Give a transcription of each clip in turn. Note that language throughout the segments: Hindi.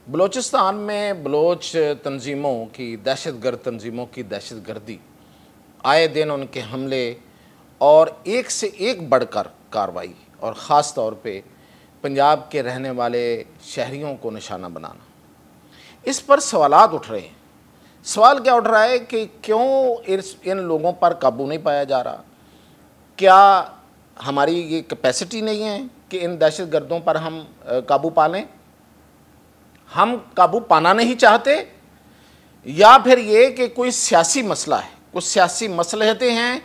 बलूचिस्तान में बलोच तंजीमों की दहशतगर्द तंजीमों की दहशतगर्दी, आए दिन उनके हमले और एक से एक बढ़कर कार्रवाई, और ख़ास तौर पे पंजाब के रहने वाले शहरियों को निशाना बनाना, इस पर सवालात उठ रहे हैं। सवाल क्या उठ रहा है कि क्यों इन लोगों पर काबू नहीं पाया जा रहा? क्या हमारी ये कैपेसिटी नहीं है कि इन दहशतगर्दों पर हम काबू पा लें? हम काबू पाना नहीं चाहते, या फिर ये कि कोई सियासी मसला है, कुछ सियासी मसलहतें हैं,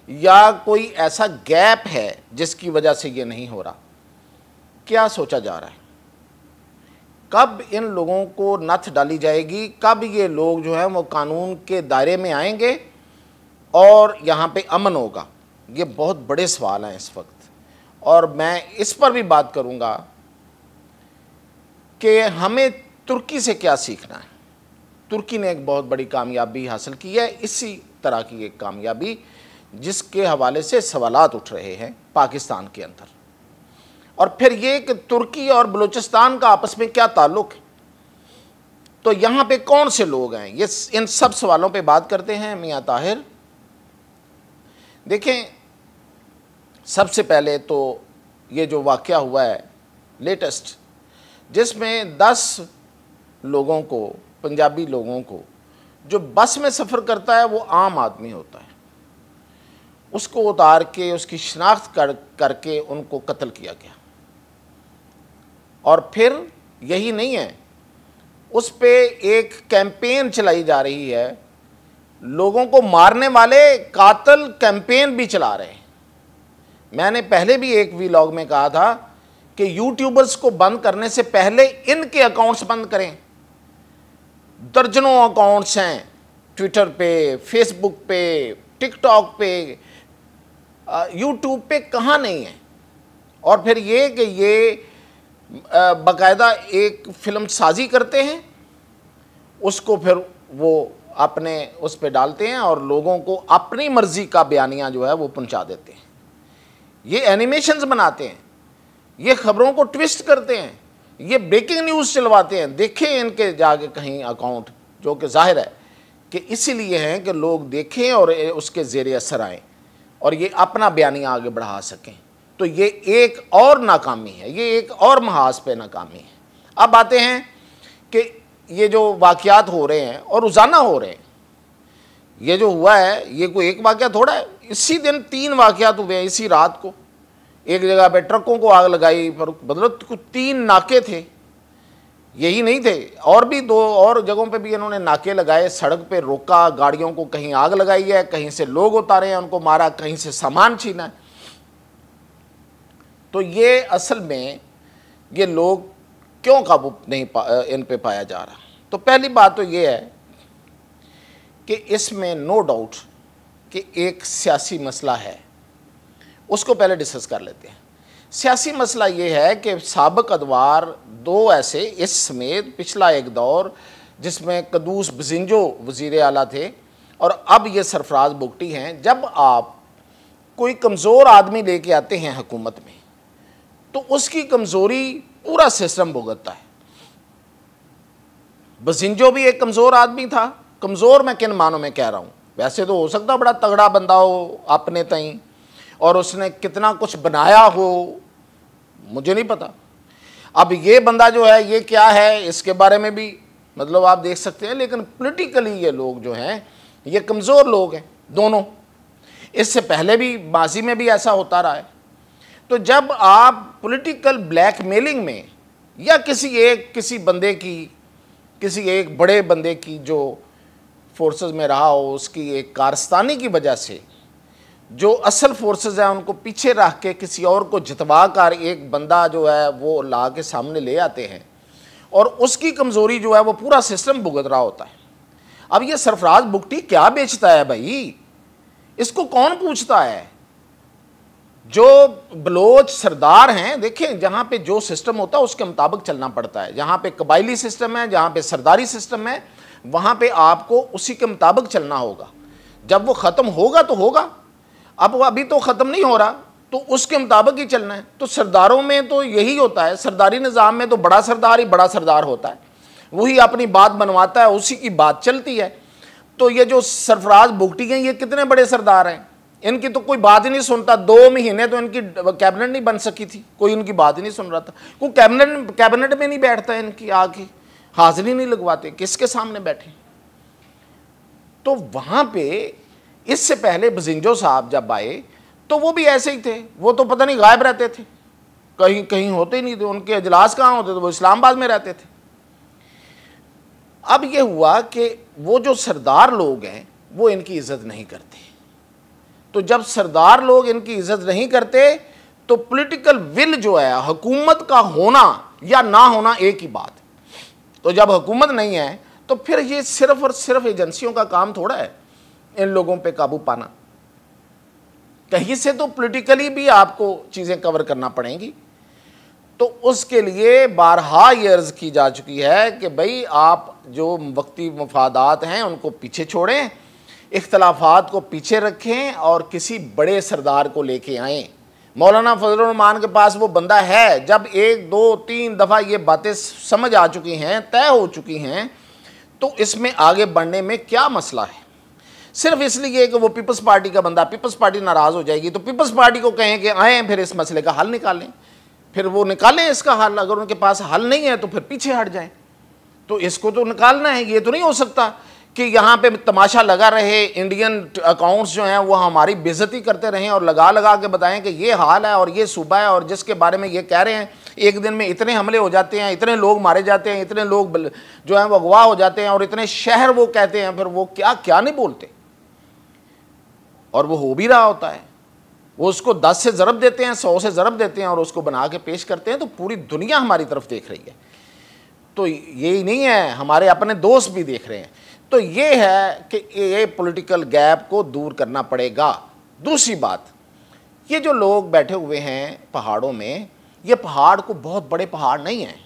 या कोई ऐसा गैप है जिसकी वजह से ये नहीं हो रहा? क्या सोचा जा रहा है? कब इन लोगों को नथ डाली जाएगी? कब ये लोग जो हैं वो कानून के दायरे में आएंगे और यहाँ पे अमन होगा? ये बहुत बड़े सवाल हैं इस वक्त, और मैं इस पर भी बात करूँगा कि हमें तुर्की से क्या सीखना है। तुर्की ने एक बहुत बड़ी कामयाबी हासिल की है, इसी तरह की एक कामयाबी जिसके हवाले से सवालात उठ रहे हैं पाकिस्तान के अंदर। और फिर ये कि तुर्की और बलूचिस्तान का आपस में क्या ताल्लुक़ है, तो यहाँ पे कौन से लोग हैं, ये इन सब सवालों पे बात करते हैं मियाँ ताहिर। देखें, सबसे पहले तो ये जो वाक़या हुआ है लेटेस्ट, जिसमें 10 लोगों को, पंजाबी लोगों को, जो बस में सफ़र करता है वो आम आदमी होता है, उसको उतार के उसकी शिनाख्त करके उनको कत्ल किया गया। और फिर यही नहीं है, उस पे एक कैंपेन चलाई जा रही है, लोगों को मारने वाले कातिल कैंपेन भी चला रहे हैं। मैंने पहले भी एक वीलॉग में कहा था कि यूट्यूबर्स को बंद करने से पहले इनके अकाउंट्स बंद करें। दर्जनों अकाउंट्स हैं ट्विटर पे, फेसबुक पे, टिकटॉक पे, यूट्यूब पे, कहाँ नहीं है। और फिर ये कि ये बाकायदा एक फिल्म साजी करते हैं, उसको फिर वो अपने उस पे डालते हैं और लोगों को अपनी मर्ज़ी का बयानिया जो है वो पहुंचा देते हैं। ये एनिमेशंस बनाते हैं, ये ख़बरों को ट्विस्ट करते हैं, ये ब्रेकिंग न्यूज़ चलवाते हैं। देखें इनके जाके कहीं अकाउंट, जो कि जाहिर है कि इसीलिए हैं कि लोग देखें और उसके ज़ेरे असर आएँ और ये अपना बयानिया आगे बढ़ा सकें। तो ये एक और नाकामी है, ये एक और महाज पे नाकामी है। अब आते हैं कि ये जो वाक़यात हो रहे हैं और रोज़ाना हो रहे हैं, ये जो हुआ है ये कोई एक वाक़या थोड़ा है। इसी दिन 3 वाक़यात हुए हैं। इसी रात को एक जगह पे ट्रकों को आग लगाई, पर मतलब कुछ 3 नाके थे, यही नहीं थे, और भी 2 और जगहों पे भी इन्होंने नाके लगाए, सड़क पे रोका, गाड़ियों को कहीं आग लगाई है, कहीं से लोग उतारे हैं, उनको मारा, कहीं से सामान छीना है। तो ये असल में ये लोग क्यों काबू नहीं इन पे पाया जा रहा? तो पहली बात तो ये है कि इसमें नो डाउट कि एक सियासी मसला है, उसको पहले डिस्कस कर लेते हैं। सियासी मसला ये है कि साबिक अदवार 2 ऐसे, इस समेत पिछला एक दौर जिसमें कदूस बजिंजो वज़ीर आला थे और अब ये सरफराज बुगटी हैं, जब आप कोई कमज़ोर आदमी लेके आते हैं हुकूमत में तो उसकी कमज़ोरी पूरा सिस्टम भुगतता है। बजिंजो भी एक कमज़ोर आदमी था। कमज़ोर मैं किन मानों में कह रहा हूँ, वैसे तो हो सकता बड़ा तगड़ा बंदा हो अपने तई और उसने कितना कुछ बनाया हो, मुझे नहीं पता। अब ये बंदा जो है ये क्या है, इसके बारे में भी मतलब आप देख सकते हैं, लेकिन पॉलिटिकली ये लोग जो हैं ये कमज़ोर लोग हैं दोनों। इससे पहले भी माजी में भी ऐसा होता रहा है। तो जब आप पॉलिटिकल ब्लैकमेलिंग में या किसी बंदे की, किसी एक बड़े बंदे की जो फोर्सेस में रहा हो, उसकी एक कारस्तानी की वजह से जो असल फोर्सेस हैं उनको पीछे रख के किसी और को जितवा कर एक बंदा जो है वो ला के सामने ले आते हैं और उसकी कमज़ोरी जो है वो पूरा सिस्टम भुगत रहा होता है। अब ये सरफराज बुगटी क्या बेचता है भाई, इसको कौन पूछता है? जो बलोच सरदार हैं, देखें जहाँ पे जो सिस्टम होता है उसके मुताबिक चलना पड़ता है। जहाँ पे कबायली सिस्टम है, जहाँ पे सरदारी सिस्टम है, वहाँ पे आपको उसी के मुताबिक चलना होगा। जब वो ख़त्म होगा तो होगा, अब वो अभी तो ख़त्म नहीं हो रहा, तो उसके मुताबिक ही चलना है। तो सरदारों में तो यही होता है, सरदारी निज़ाम में तो बड़ा सरदार ही बड़ा सरदार होता है। वही अपनी बात बनवाता है, उसी की बात चलती है। तो ये जो सरफराज भुगटी हैं, ये कितने बड़े सरदार हैं, इनकी तो कोई बात ही नहीं सुनता। 2 महीने तो इनकी कैबिनेट नहीं बन सकी थी, कोई इनकी बात ही नहीं सुन रहा था। कोई कैबिनेट में नहीं बैठता, इनकी आके हाजिरी नहीं लगवाते, किसके सामने बैठे। तो वहां पे इससे पहले बजिंजो साहब जब आए तो वो भी ऐसे ही थे, वो तो पता नहीं गायब रहते थे, कहीं कहीं होते ही नहीं थे, उनके इजलास कहाँ होते थे, वो इस्लामाबाद में रहते थे। अब ये हुआ कि वो जो सरदार लोग हैं वो इनकी इज्जत नहीं करते। तो जब सरदार लोग इनकी इज्जत नहीं करते तो पॉलिटिकल विल जो है, हुकूमत का होना या ना होना एक ही बात है। तो जब हुकूमत नहीं है तो फिर ये सिर्फ और सिर्फ एजेंसियों का काम थोड़ा है इन लोगों पे काबू पाना। कहीं से तो पॉलिटिकली भी आपको चीज़ें कवर करना पड़ेंगी। तो उसके लिए बारहा ये अर्ज़ की जा चुकी है कि भाई आप जो वक्ती मफादात हैं उनको पीछे छोड़ें, इख्तलाफात को पीछे रखें और किसी बड़े सरदार को लेके आएँ। मौलाना फजलुर रहमान के पास वो बंदा है। जब 1 2 3 दफ़ा ये बातें समझ आ चुकी हैं, तय हो चुकी हैं, तो इसमें आगे बढ़ने में क्या मसला है। सिर्फ इसलिए कि वो पीपल्स पार्टी का बंदा, पीपल्स पार्टी नाराज़ हो जाएगी तो पीपल्स पार्टी को कहें कि आएँ फिर इस मसले का हल निकालें, फिर वो निकालें इसका हल। अगर उनके पास हल नहीं है तो फिर पीछे हट जाएं। तो इसको तो निकालना है। ये तो नहीं हो सकता कि यहाँ पे तमाशा लगा रहे, इंडियन अकाउंट्स जो हैं वो हमारी बेइज्जती करते रहें और लगा लगा के बताएं कि ये हाल है और ये सूबा है और जिसके बारे में ये कह रहे हैं एक दिन में इतने हमले हो जाते हैं, इतने लोग मारे जाते हैं, इतने लोग जो हैं वो अगवा हो जाते हैं और इतने शहर वो कहते हैं, फिर वो क्या क्या नहीं बोलते। और वो हो भी रहा होता है। वो उसको 10 से ज़रब देते हैं, 100 से ज़रब देते हैं और उसको बना के पेश करते हैं। तो पूरी दुनिया हमारी तरफ देख रही है। तो यही नहीं है, हमारे अपने दोस्त भी देख रहे हैं। तो ये है कि ये पॉलिटिकल गैप को दूर करना पड़ेगा। दूसरी बात, ये जो लोग बैठे हुए हैं पहाड़ों में, ये पहाड़ को बहुत बड़े पहाड़ नहीं हैं।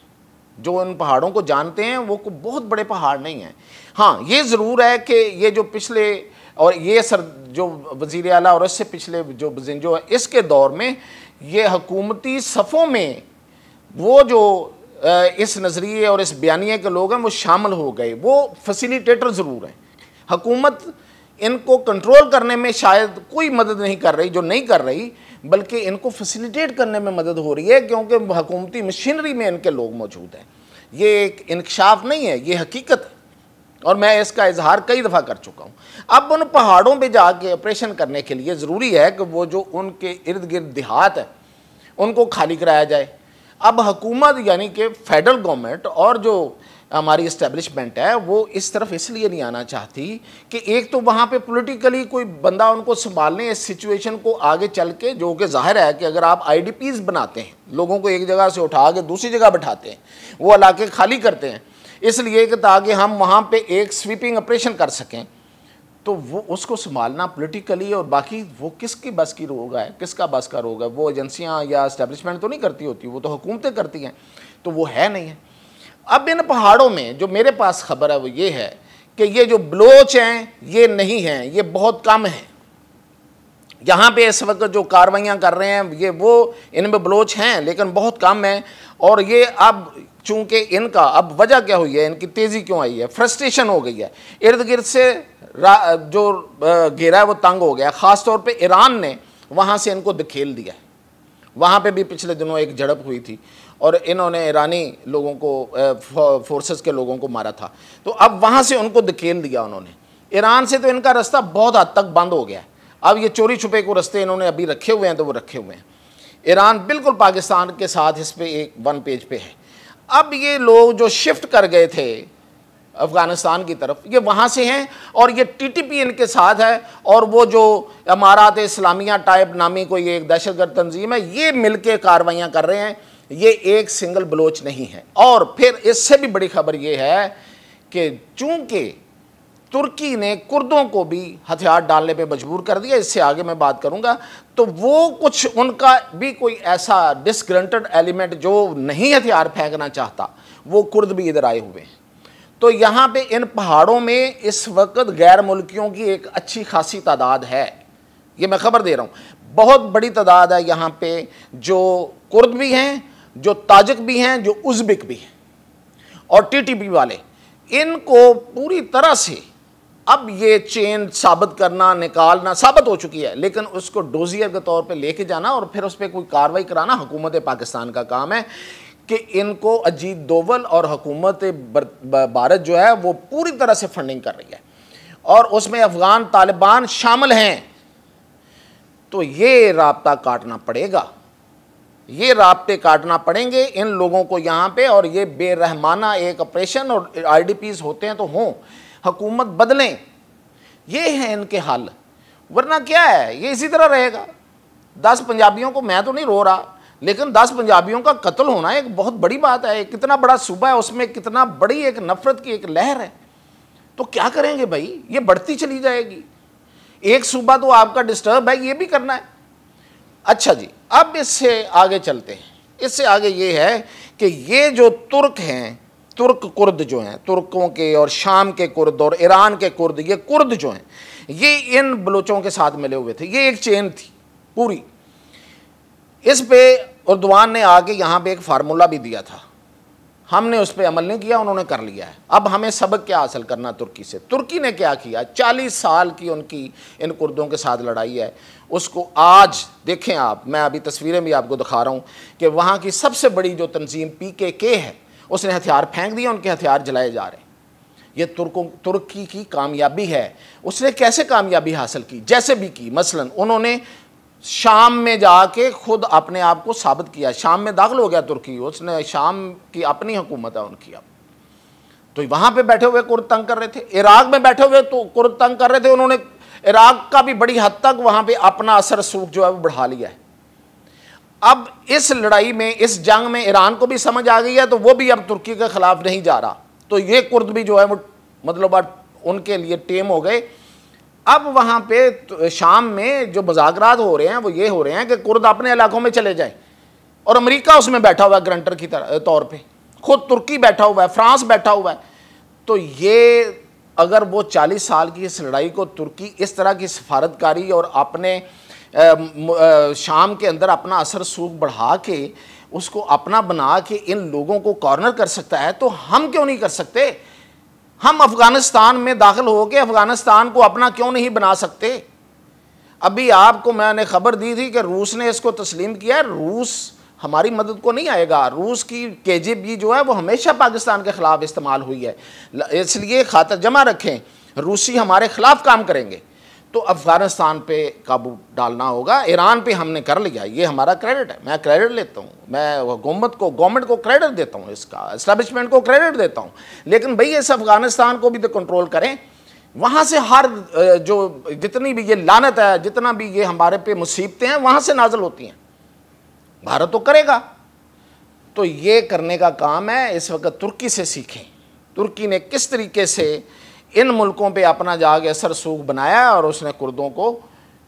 जो इन पहाड़ों को जानते हैं वो को बहुत बड़े पहाड़ नहीं हैं। हाँ, ये ज़रूर है कि ये जो पिछले और ये जो वज़ीर आला और इससे पिछले जो बजिंजो है, इसके दौर में ये हुकूमती सफ़ों में वो जो इस नज़रिए और इस बयानिए के लोग हैं वो शामिल हो गए। वो फैसिलिटेटर ज़रूर हैं। हुकूमत इनको कंट्रोल करने में शायद कोई मदद नहीं कर रही, जो नहीं कर रही, बल्कि इनको फैसिलिटेट करने में मदद हो रही है, क्योंकि हुकूमती मशीनरी में इनके लोग मौजूद हैं। ये एक इंकशाफ नहीं है, ये हकीकत है और मैं इसका इजहार कई दफ़ा कर चुका हूँ। अब उन पहाड़ों पे जाके ऑपरेशन करने के लिए ज़रूरी है कि वो जो उनके इर्द गिर्द देहात है उनको खाली कराया जाए। अब हुकूमत यानी कि फेडरल गवर्नमेंट और जो हमारी इस्टेब्लिशमेंट है वो इस तरफ इसलिए नहीं आना चाहती कि एक तो वहाँ पे पॉलिटिकली कोई बंदा उनको संभालने इस सिचुएशन को आगे चल के, जो कि जाहिर है कि अगर आप IDPs बनाते हैं, लोगों को एक जगह से उठा के दूसरी जगह बैठाते हैं, वो इलाके खाली करते हैं इसलिए कि ताकि हम वहाँ पे एक स्वीपिंग ऑपरेशन कर सकें, तो वो उसको संभालना पॉलिटिकली और बाकी वो किसकी बस की रोग है, किसका बस का रोग है। वो एजेंसियाँ या इस्टेब्लिशमेंट तो नहीं करती होती, वो तो हुकूमतें करती हैं। तो वो है नहीं है। अब इन पहाड़ों में जो मेरे पास खबर है वो ये है कि ये जो बलोच हैं ये नहीं हैं, ये बहुत कम हैं। यहाँ पे इस वक्त जो कार्रवाइयाँ कर रहे हैं ये वो इनमें बलोच हैं लेकिन बहुत कम हैं। और ये अब चूँकि इनका अब वजह क्या हुई है, इनकी तेज़ी क्यों आई है, फ्रस्ट्रेशन हो गई है, इर्द गिर्द से जो घेरा है वो तंग हो गया। ख़ास तौर पे ईरान ने वहाँ से इनको धकेल दिया है। वहाँ पे भी पिछले दिनों एक झड़प हुई थी और इन्होंने ईरानी लोगों को, फोर्सेस के लोगों को मारा था। तो अब वहाँ से उनको धकेल दिया उन्होंने। ईरान से तो इनका रास्ता बहुत हद तक बंद हो गया है। अब ये चोरी छुपे को रास्ते इन्होंने अभी रखे हुए हैं तो वो रखे हुए हैं। ईरान बिल्कुल पाकिस्तान के साथ इस पर एक 1 पेज पे है। अब ये लोग जो शिफ्ट कर गए थे अफ़गानिस्तान की तरफ, ये वहाँ से हैं और ये TTP इनके साथ है और वो जो अमारात इस्लामिया टाइप नामी कोई एक दहशतगर्द तंजीम है, ये मिलके कार्रवाइयाँ कर रहे हैं। ये एक सिंगल बलोच नहीं है। और फिर इससे भी बड़ी खबर ये है कि चूँकि तुर्की ने कुर्दों को भी हथियार डालने पे मजबूर कर दिया, इससे आगे मैं बात करूंगा, तो वो कुछ उनका भी कोई ऐसा डिसग्रंटेड एलिमेंट जो नहीं हथियार फेंकना चाहता, वो कुर्द भी इधर आए हुए हैं। तो यहाँ पे इन पहाड़ों में इस वक्त गैर मुल्कियों की एक अच्छी खासी तादाद है। ये मैं खबर दे रहा हूँ, बहुत बड़ी तादाद है यहाँ पे, जो कुर्द भी हैं, जो ताजिक भी हैं, जो उज़्बेक भी हैं। और टीटीपी वाले, इनको पूरी तरह से अब ये चेन साबित करना, निकालना साबित हो चुकी है, लेकिन उसको डोजियर के तौर पे लेके जाना और फिर उस पर कोई कार्रवाई कराना हुकूमत पाकिस्तान का काम है कि इनको अजीत दोवल और हुकूमत भारत जो है वो पूरी तरह से फंडिंग कर रही है और उसमें अफगान तालिबान शामिल हैं। तो ये राब्ता काटना पड़ेगा, ये राब्ते काटना पड़ेंगे इन लोगों को यहाँ पे। और ये बेरहमाना एक ऑपरेशन, और आईडीपीज होते हैं तो हों, हुकूमत बदलें, ये है इनके हल, वरना क्या है ये इसी तरह रहेगा। 10 पंजाबियों को, मैं तो नहीं रो रहा, लेकिन 10 पंजाबियों का कत्ल होना एक बहुत बड़ी बात है। कितना बड़ा सूबा है, उसमें कितना बड़ी एक नफरत की एक लहर है, तो क्या करेंगे भाई, ये बढ़ती चली जाएगी। एक सूबा तो आपका डिस्टर्ब है, ये भी करना है। अच्छा जी, अब इससे आगे चलते हैं। इससे आगे ये है कि ये जो तुर्क हैं, तुर्क कुर्द जो हैं, तुर्कों के और शाम के कुर्द और ईरान के कुर्द, ये कुर्द जो हैं ये इन बलोचों के साथ मिले हुए थे। ये एक चेन थी पूरी। इस पे उर्दवान ने आके यहाँ पे एक फार्मूला भी दिया था, हमने उस पर अमल नहीं किया, उन्होंने कर लिया है। अब हमें सबक क्या हासिल करना तुर्की से। तुर्की ने क्या किया, 40 साल की उनकी इन कुर्दों के साथ लड़ाई है, उसको आज देखें आप, मैं अभी तस्वीरें भी आपको दिखा रहा हूँ कि वहाँ की सबसे बड़ी जो तंजीम PKK है उसने हथियार फेंक दिए, उनके हथियार जलाए जा रहे हैं। ये तुर्की की कामयाबी है। उसने कैसे कामयाबी हासिल की, जैसे भी की, मसलन उन्होंने शाम में जाके खुद अपने आप को साबित किया, शाम में दाखिल हो गया तुर्की, उसने शाम की अपनी हुकूमत है उनकी। अब तो वहाँ पे बैठे हुए कुर्द तंग कर रहे थे, इराक में बैठे हुए तो कुर्द तंग कर रहे थे, उन्होंने इराक का भी बड़ी हद तक वहाँ पे अपना असर सूख जो है वो बढ़ा लिया है। अब इस लड़ाई में, इस जंग में ईरान को भी समझ आ गई है, तो वो भी अब तुर्की के खिलाफ नहीं जा रहा, तो ये कुर्द भी जो है वो मतलब उनके लिए टेम हो गए। अब वहाँ पे शाम में जो मुज़ाकरात हो रहे हैं वो ये हो रहे हैं कि कुर्द अपने इलाकों में चले जाएं, और अमेरिका उसमें बैठा हुआ है ग्रंटर की तौर पे, खुद तुर्की बैठा हुआ है, फ्रांस बैठा हुआ है। तो ये अगर वो 40 साल की इस लड़ाई को तुर्की इस तरह की सफारतकारी और अपने शाम के अंदर अपना असर सूख बढ़ा के उसको अपना बना के इन लोगों को कॉर्नर कर सकता है, तो हम क्यों नहीं कर सकते। हम अफगानिस्तान में दाखिल होकर अफगानिस्तान को अपना क्यों नहीं बना सकते। अभी आपको मैंने खबर दी थी कि रूस ने इसको तस्लीम किया है। रूस हमारी मदद को नहीं आएगा। रूस की KGB जो है वो हमेशा पाकिस्तान के ख़िलाफ़ इस्तेमाल हुई है, इसलिए खातर जमा रखें, रूसी हमारे ख़िलाफ़ काम करेंगे। तो अफ़गानिस्तान पे काबू डालना होगा। ईरान पे हमने कर लिया, ये हमारा क्रेडिट है, मैं क्रेडिट लेता हूँ, मैं गवर्नमेंट को क्रेडिट देता हूँ, इसका एस्टेब्लिशमेंट को क्रेडिट देता हूँ। लेकिन भाई इस अफ़गानिस्तान को भी तो कंट्रोल करें। वहाँ से हर जो जितनी भी ये लानत है, जितना भी ये हमारे पे मुसीबतें हैं, वहाँ से नाज़िल होती हैं। भारत तो करेगा, तो ये करने का काम है इस वक्त तुर्की से सीखें। तुर्की ने किस तरीके से इन मुल्कों पे अपना जाके असर सूख बनाया और उसने कुर्दों को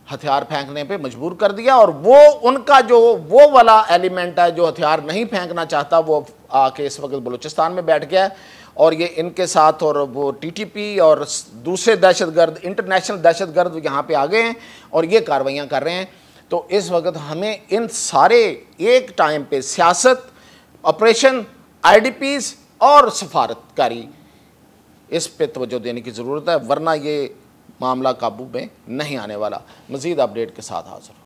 हथियार फेंकने पे मजबूर कर दिया, और वो उनका जो वो वाला एलिमेंट है जो हथियार नहीं फेंकना चाहता, वो आके इस वक्त बलूचिस्तान में बैठ गया है। और ये इनके साथ और वो TTP और दूसरे दहशतगर्द, इंटरनेशनल दहशतगर्द यहाँ पे आ गए हैं और ये कार्रवाइयाँ कर रहे हैं। तो इस वक्त हमें इन सारे एक टाइम पे सियासत, ऑपरेशन, IDPs और सफारतकारी, इस पे तवज्जो देने की ज़रूरत है, वरना ये मामला काबू में नहीं आने वाला। मज़ीद अपडेट के साथ हाज़िर।